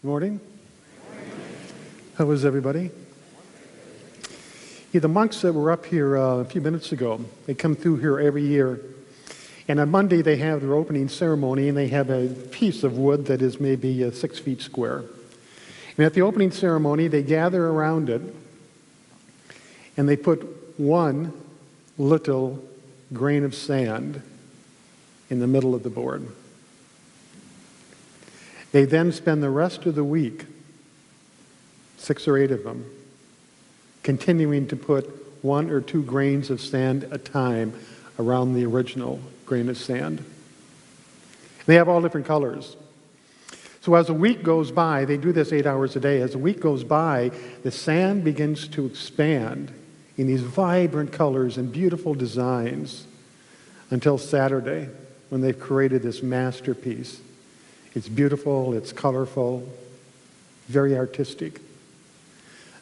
Morning. How was everybody? Yeah, the monks that were up here a few minutes ago, they come through here every year. And on Monday, they have their opening ceremony, and they have a piece of wood that is maybe 6 feet square. And at the opening ceremony, they gather around it, and they put one little grain of sand in the middle of the board. They then spend the rest of the week, 6 or 8 of them, continuing to put 1 or 2 grains of sand at a time around the original grain of sand. They have all different colors. So as a week goes by, they do this 8 hours a day. As a week goes by, the sand begins to expand in these vibrant colors and beautiful designs until Saturday, when they've created this masterpiece. It's beautiful, it's colorful, very artistic.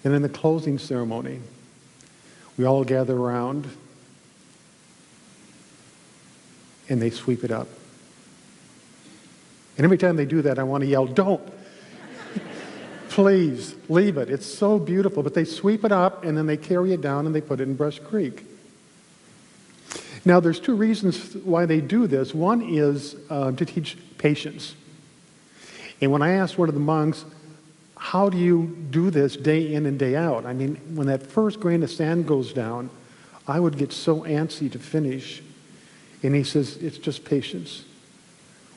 And in the closing ceremony, we all gather around and they sweep it up. And every time they do that, I want to yell, "Don't! Please, leave it. It's so beautiful." But they sweep it up and then they carry it down and they put it in Brush Creek. Now, there's 2 reasons why they do this. One is to teach patience. And when I asked one of the monks, "How do you do this day in and day out?" I mean, when that first grain of sand goes down, I would get so antsy to finish. And he says, "It's just patience.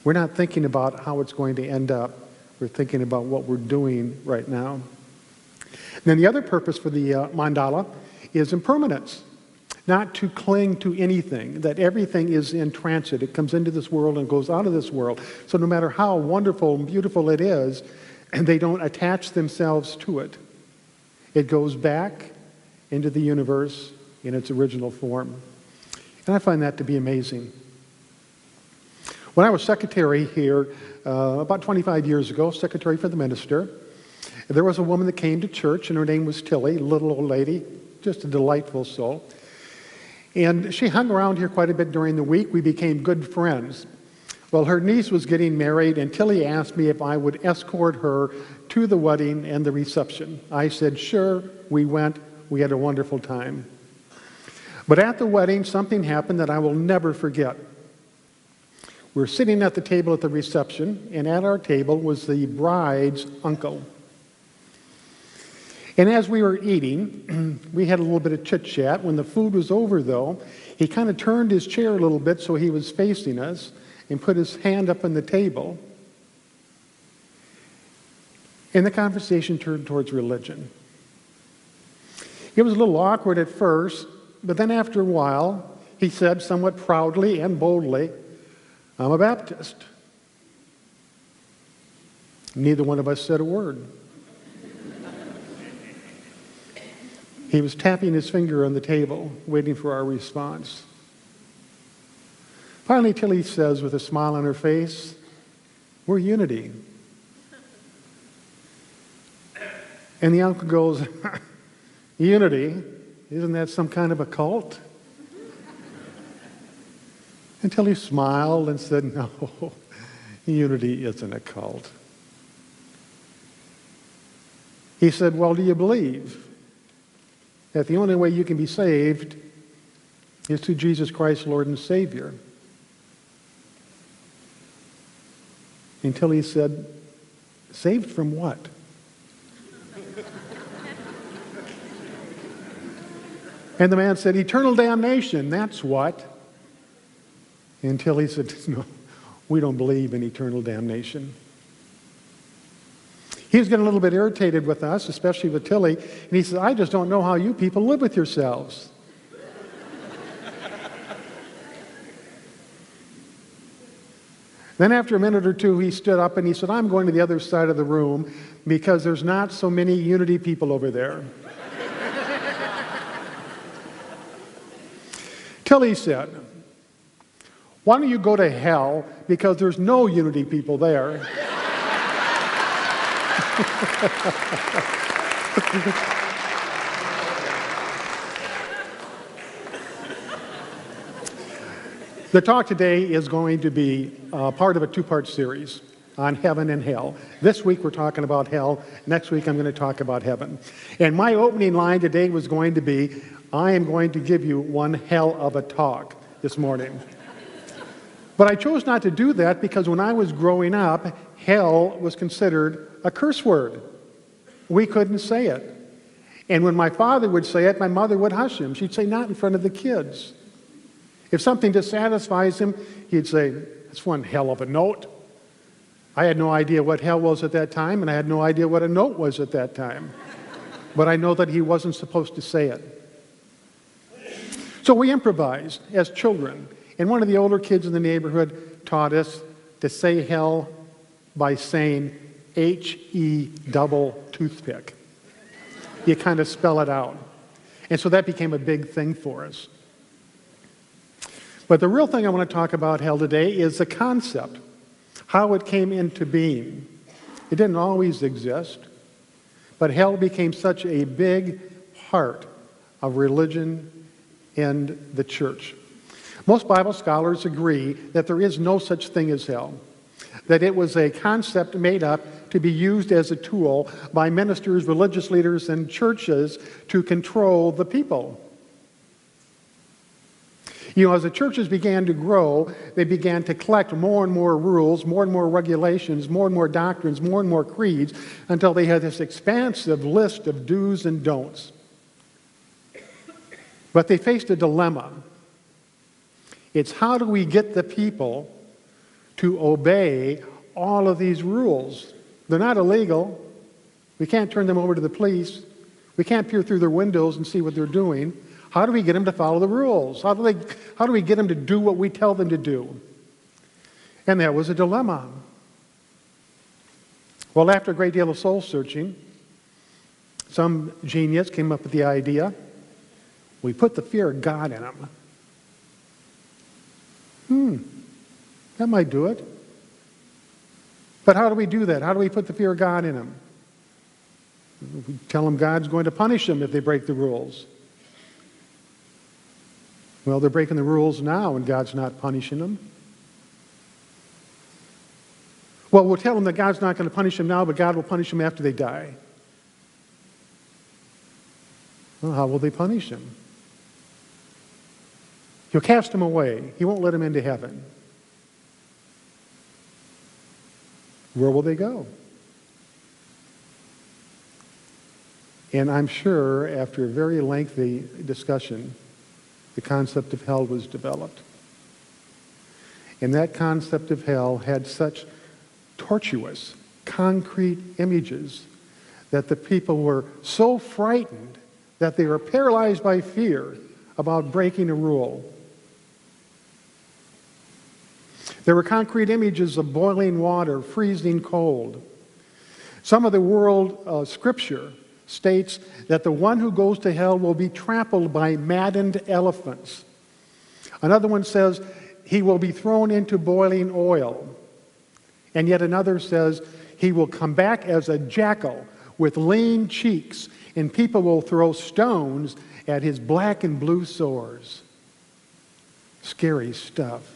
We're not thinking about how it's going to end up. We're thinking about what we're doing right now." And then the other purpose for the mandala is impermanence. Not to cling to anything, that everything is in transit. It comes into this world and goes out of this world. So no matter how wonderful and beautiful it is, and they don't attach themselves to it, it goes back into the universe in its original form. And I find that to be amazing. When I was secretary here, about 25 years ago, secretary for the minister, there was a woman that came to church, and her name was Tilly, a little old lady, just a delightful soul. And she hung around here quite a bit during the week. We became good friends. Well, her niece was getting married, and Tilly asked me if I would escort her to the wedding and the reception. I said, sure. We went. We had a wonderful time. But at the wedding, something happened that I will never forget. We were sitting at the table at the reception, and at our table was the bride's uncle. And as we were eating, we had a little bit of chit-chat. When the food was over, though, he kind of turned his chair a little bit so he was facing us and put his hand up on the table. And the conversation turned towards religion. It was a little awkward at first, but then after a while, he said somewhat proudly and boldly, "I'm a Baptist." Neither one of us said a word. He was tapping his finger on the table, waiting for our response. Finally, Tilly says, with a smile on her face, "We're Unity." And the uncle goes, "Unity? Isn't that some kind of a cult?" And Tilly smiled and said, "No, Unity isn't a cult." He said, "Well, do you believe that the only way you can be saved is through Jesus Christ, Lord and Savior?" Until he said, "Saved from what?" And the man said, "Eternal damnation, that's what." Until he said, "No, we don't believe in eternal damnation." He was getting a little bit irritated with us, especially with Tilly, and he said, "I just don't know how you people live with yourselves." Then after a minute or two, he stood up and he said, "I'm going to the other side of the room because there's not so many Unity people over there." Tilly said, "Why don't you go to hell because there's no Unity people there?" The talk today is going to be part of a 2-part series. on heaven and hell. This week we're talking about hell. Next week I'm going to talk about heaven. And my opening line today was going to be, I am going to give you one hell of a talk this morning. But I chose not to do that because when I was growing up, hell was considered a curse word. We couldn't say it. And when my father would say it, my mother would hush him. She'd say, not in front of the kids. If something dissatisfies him, he'd say, that's one hell of a note. I had no idea what hell was at that time, and I had no idea what a note was at that time. But I know that he wasn't supposed to say it. So we improvised as children. And one of the older kids in the neighborhood taught us to say hell by saying H-E double toothpick. You kind of spell it out. And so that became a big thing for us. But the real thing I want to talk about hell today is the concept, how it came into being. It didn't always exist, but hell became such a big part of religion and the church. Most Bible scholars agree that there is no such thing as hell, that it was a concept made up to be used as a tool by ministers, religious leaders, and churches to control the people. You know, as the churches began to grow, they began to collect more and more rules, more and more regulations, more and more doctrines, more and more creeds, until they had this expansive list of do's and don'ts. But they faced a dilemma. It's how do we get the people to obey all of these rules? They're not illegal. We can't turn them over to the police. We can't peer through their windows and see what they're doing. How do we get them to follow the rules? How do we get them to do what we tell them to do? And that was a dilemma. Well, after a great deal of soul searching, some genius came up with the idea, we put the fear of God in them. That might do it. But how do we do that? How do we put the fear of God in them? We tell them God's going to punish them if they break the rules. Well, they're breaking the rules now and God's not punishing them. Well, we'll tell them that God's not going to punish them now, but God will punish them after they die. Well, how will they punish them? He'll cast them away. He won't let them into heaven. Where will they go? And I'm sure after a very lengthy discussion, the concept of hell was developed. And that concept of hell had such tortuous, concrete images that the people were so frightened that they were paralyzed by fear about breaking a rule. There were concrete images of boiling water, freezing cold. Some of the world scripture states that the one who goes to hell will be trampled by maddened elephants. Another one says he will be thrown into boiling oil. And yet another says he will come back as a jackal with lean cheeks, and people will throw stones at his black and blue sores. Scary stuff.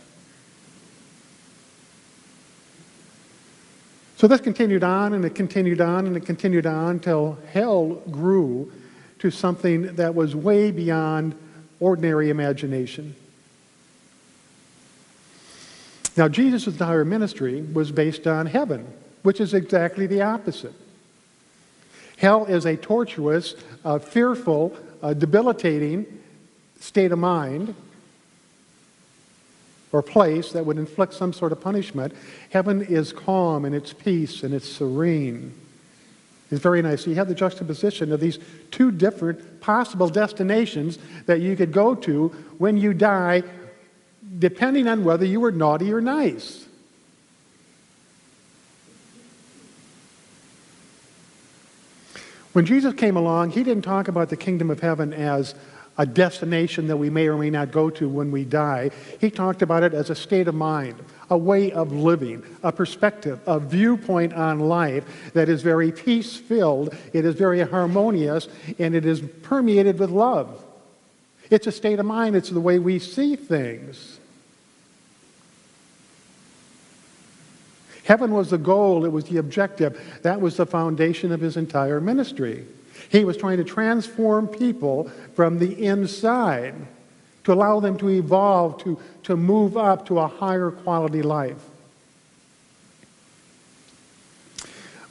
So this continued on, and it continued on, and it continued on until hell grew to something that was way beyond ordinary imagination. Now, Jesus' entire ministry was based on heaven, which is exactly the opposite. Hell is a tortuous, fearful, debilitating state of mind or place that would inflict some sort of punishment. Heaven is calm and it's peace and it's serene. It's very nice. So you have the juxtaposition of these two different possible destinations that you could go to when you die, depending on whether you were naughty or nice. When Jesus came along, he didn't talk about the kingdom of heaven as a destination that we may or may not go to when we die. He talked about it as a state of mind, a way of living, a perspective, a viewpoint on life that is very peace-filled, it is very harmonious, and it is permeated with love. It's a state of mind. It's the way we see things. Heaven was the goal, it was the objective. That was the foundation of his entire ministry. He was trying to transform people from the inside, to allow them to evolve, to move up to a higher quality life.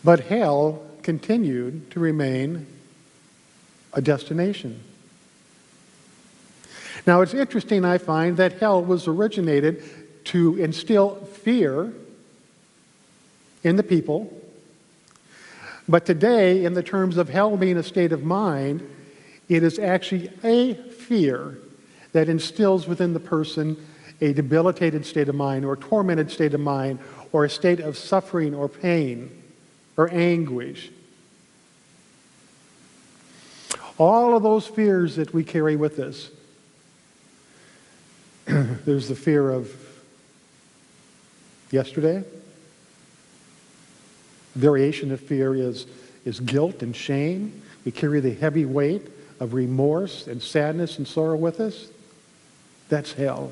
But hell continued to remain a destination. Now it's interesting, I find, that hell was originated to instill fear in the people. But today, in the terms of hell being a state of mind, it is actually a fear that instills within the person a debilitated state of mind or a tormented state of mind or a state of suffering or pain or anguish. All of those fears that we carry with us. There's the fear of yesterday. Variation of fear is guilt and shame. We carry the heavy weight of remorse and sadness and sorrow with us. That's hell.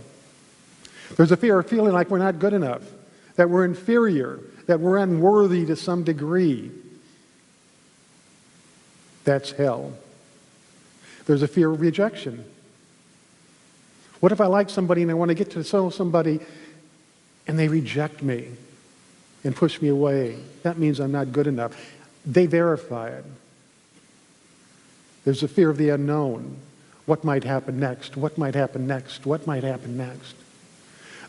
There's a fear of feeling like we're not good enough, that we're inferior, that we're unworthy to some degree. That's hell. There's a fear of rejection. What if I like somebody and I want to get to know somebody and they reject me and push me away? That means I'm not good enough. They verify it. There's a fear of the unknown. What might happen next? What might happen next? What might happen next?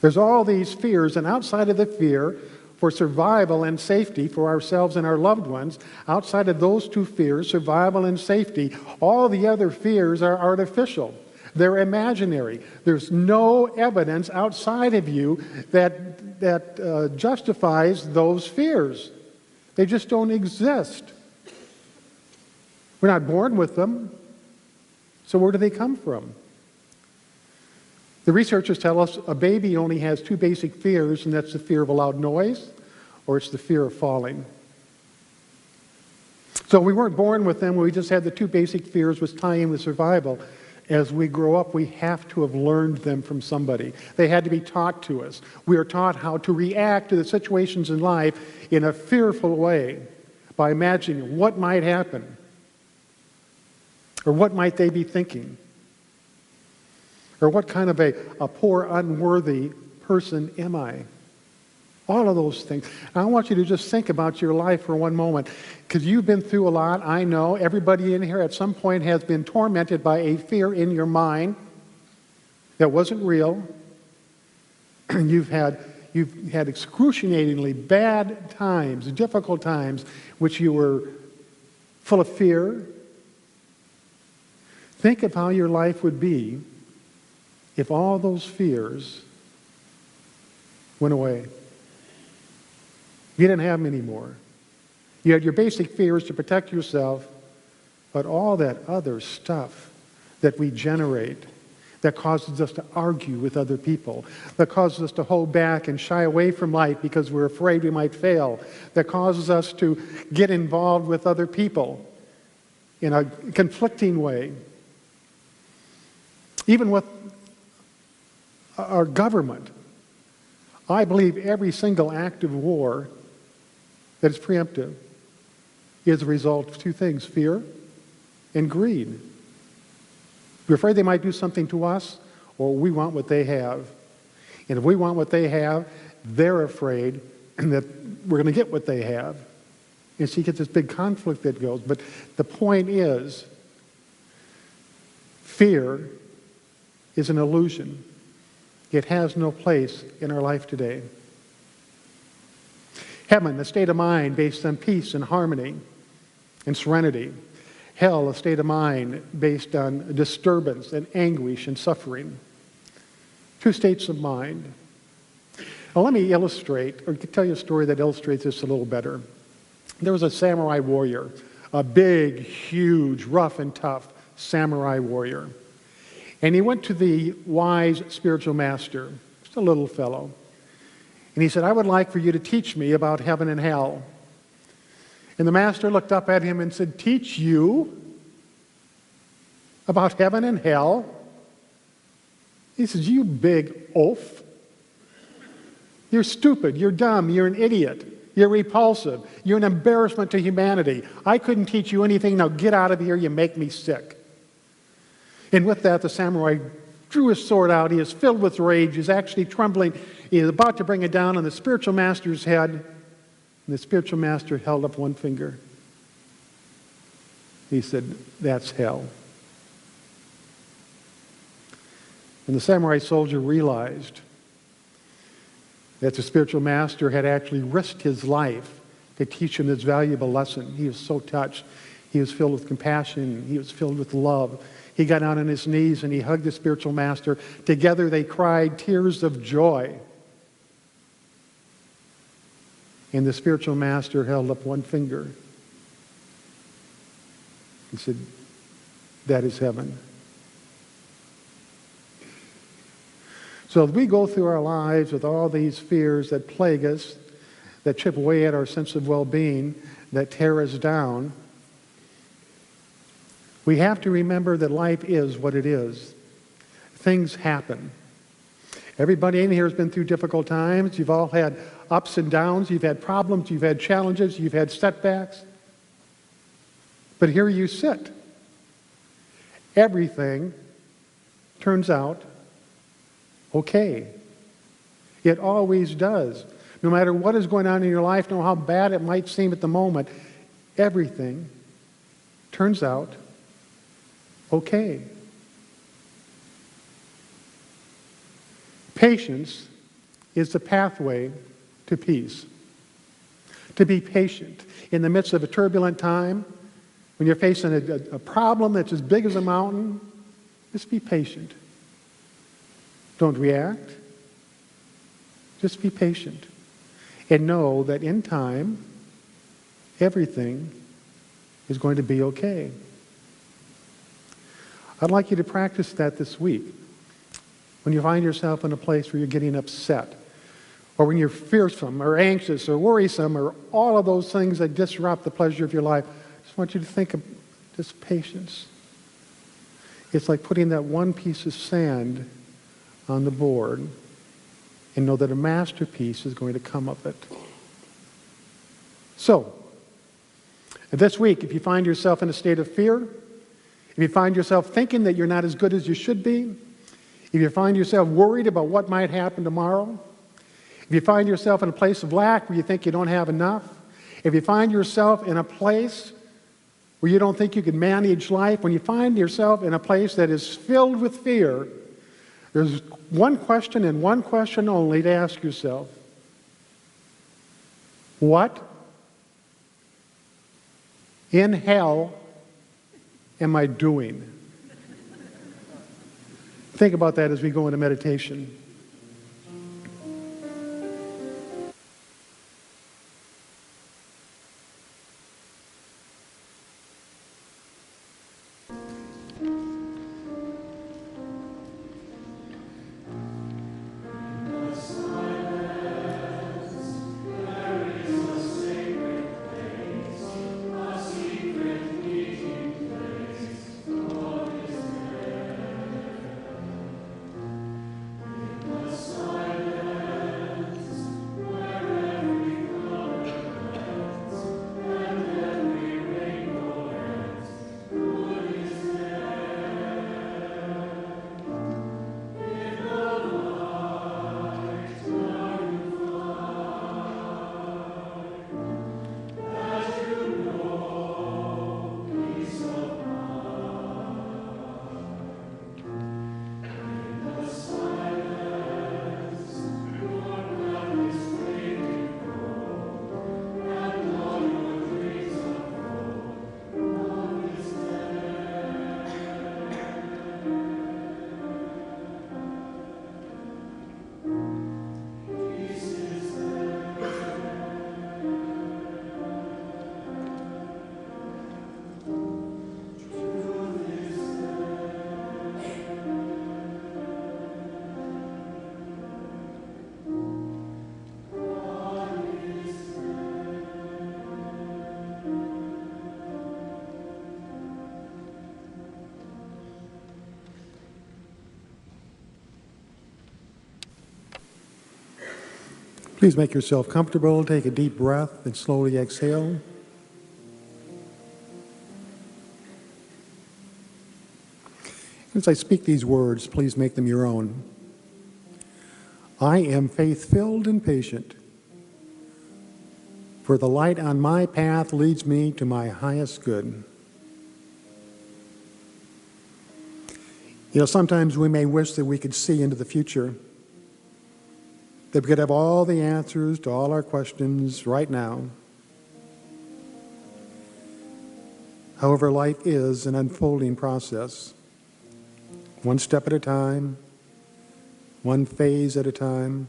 There's all these fears, and outside of the fear for survival and safety for ourselves and our loved ones, outside of those two fears, survival and safety, all the other fears are artificial. They're imaginary. There's no evidence outside of you that justifies those fears. They just don't exist. We're not born with them. So where do they come from? The researchers tell us a baby only has two basic fears, and that's the fear of a loud noise, or it's the fear of falling. So we weren't born with them. We just had the two basic fears, which tie in with survival. As we grow up, we have to have learned them from somebody. They had to be taught to us. We are taught how to react to the situations in life in a fearful way by imagining what might happen or what might they be thinking or what kind of a poor, unworthy person am I? All of those things. I want you to just think about your life for one moment, because you've been through a lot. I know everybody in here at some point has been tormented by a fear in your mind that wasn't real. You've had excruciatingly bad times, difficult times, which you were full of fear. Think of how your life would be if all those fears went away. You didn't have them anymore. You had your basic fears to protect yourself, but all that other stuff that we generate that causes us to argue with other people, that causes us to hold back and shy away from life because we're afraid we might fail, that causes us to get involved with other people in a conflicting way. Even with our government, I believe every single act of war that is preemptive is a result of two things: fear and greed. We're afraid they might do something to us, or we want what they have. And if we want what they have, they're afraid that we're going to get what they have. And so you get this big conflict that goes. But the point is, fear is an illusion. It has no place in our life today. Heaven, a state of mind based on peace and harmony and serenity. Hell, a state of mind based on disturbance and anguish and suffering. Two states of mind. Now let me illustrate, or tell you a story that illustrates this a little better. There was a samurai warrior, a big, huge, rough and tough samurai warrior. And he went to the wise spiritual master, just a little fellow. And he said, "I would like for you to teach me about heaven and hell." And the master looked up at him and said, "Teach you about heaven and hell?" He says, "You big oaf. You're stupid. You're dumb. You're an idiot. You're repulsive. You're an embarrassment to humanity. I couldn't teach you anything. Now get out of here. You make me sick. And with that, the samurai drew his sword out. He is filled with rage. He's actually trembling. He is about to bring it down on the spiritual master's head. And the spiritual master held up one finger. He said, "That's hell." And the samurai soldier realized that the spiritual master had actually risked his life to teach him this valuable lesson. He was so touched. He was filled with compassion. He was filled with love. He got down on his knees and he hugged the spiritual master. Together they cried tears of joy. And the spiritual master held up one finger. He said, "That is heaven." So as we go through our lives with all these fears that plague us, that chip away at our sense of well-being, that tear us down, we have to remember that life is what it is. Things happen. Everybody in here has been through difficult times. You've all had ups and downs. You've had problems. You've had challenges. You've had setbacks. But here you sit. Everything turns out okay. It always does. No matter what is going on in your life, no matter how bad it might seem at the moment, everything turns out okay. Patience is the pathway to peace. To be patient in the midst of a turbulent time, when you're facing a problem that's as big as a mountain, just be patient. Don't react. Just be patient. And know that in time, everything is going to be okay. I'd like you to practice that this week. When you find yourself in a place where you're getting upset, or when you're fearsome or anxious or worrisome or all of those things that disrupt the pleasure of your life, I just want you to think of just patience. It's like putting that one piece of sand on the board and know that a masterpiece is going to come of it. So, this week, if you find yourself in a state of fear, if you find yourself thinking that you're not as good as you should be, if you find yourself worried about what might happen tomorrow, if you find yourself in a place of lack where you think you don't have enough, if you find yourself in a place where you don't think you can manage life, when you find yourself in a place that is filled with fear, there's one question and one question only to ask yourself. What in hell am I doing? Think about that as we go into meditation. Please make yourself comfortable. Take a deep breath and slowly exhale. As I speak these words, please make them your own. I am faith-filled and patient, for the light on my path leads me to my highest good. You know, sometimes we may wish that we could see into the future, that we could have all the answers to all our questions right now. However, life is an unfolding process, one step at a time, one phase at a time.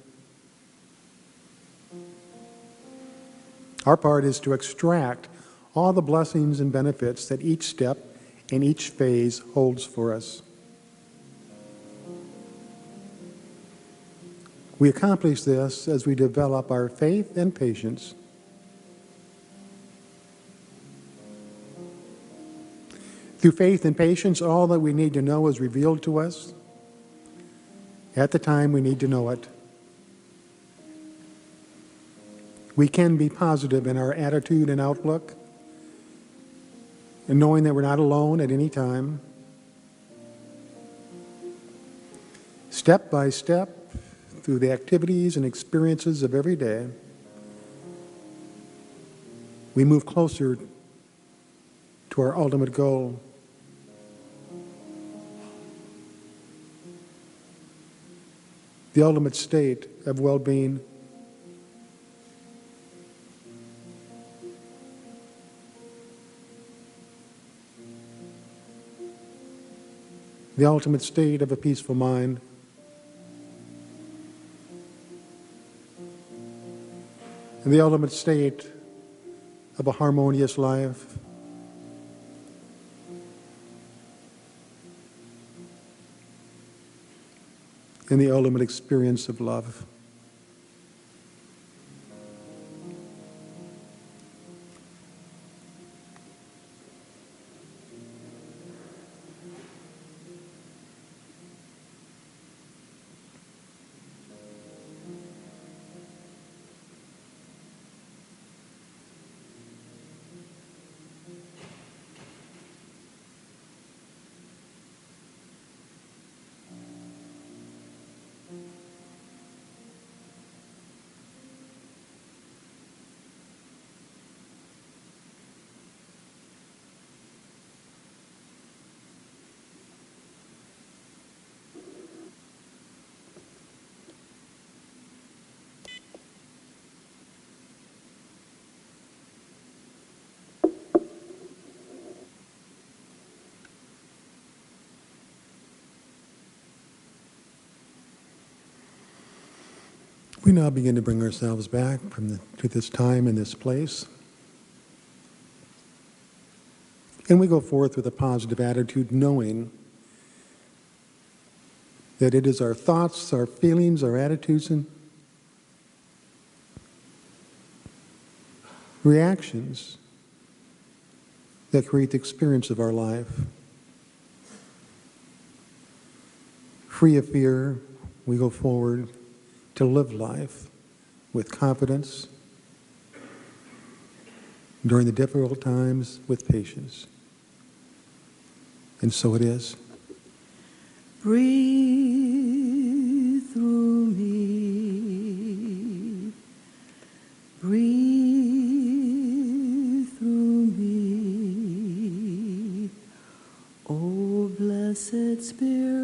Our part is to extract all the blessings and benefits that each step and each phase holds for us. We accomplish this as we develop our faith and patience. Through faith and patience, all that we need to know is revealed to us at the time we need to know it. We can be positive in our attitude and outlook, and knowing that we're not alone at any time. Step by step, through the activities and experiences of every day, we move closer to our ultimate goal. The ultimate state of well-being. The ultimate state of a peaceful mind. And the ultimate state of a harmonious life. And the ultimate experience of love. We now begin to bring ourselves back to this time and this place. And we go forth with a positive attitude, knowing that it is our thoughts, our feelings, our attitudes, and reactions that create the experience of our life. Free of fear, we go forward to live life with confidence, during the difficult times with patience. And so it is. Breathe through me. Breathe through me. Oh, blessed Spirit.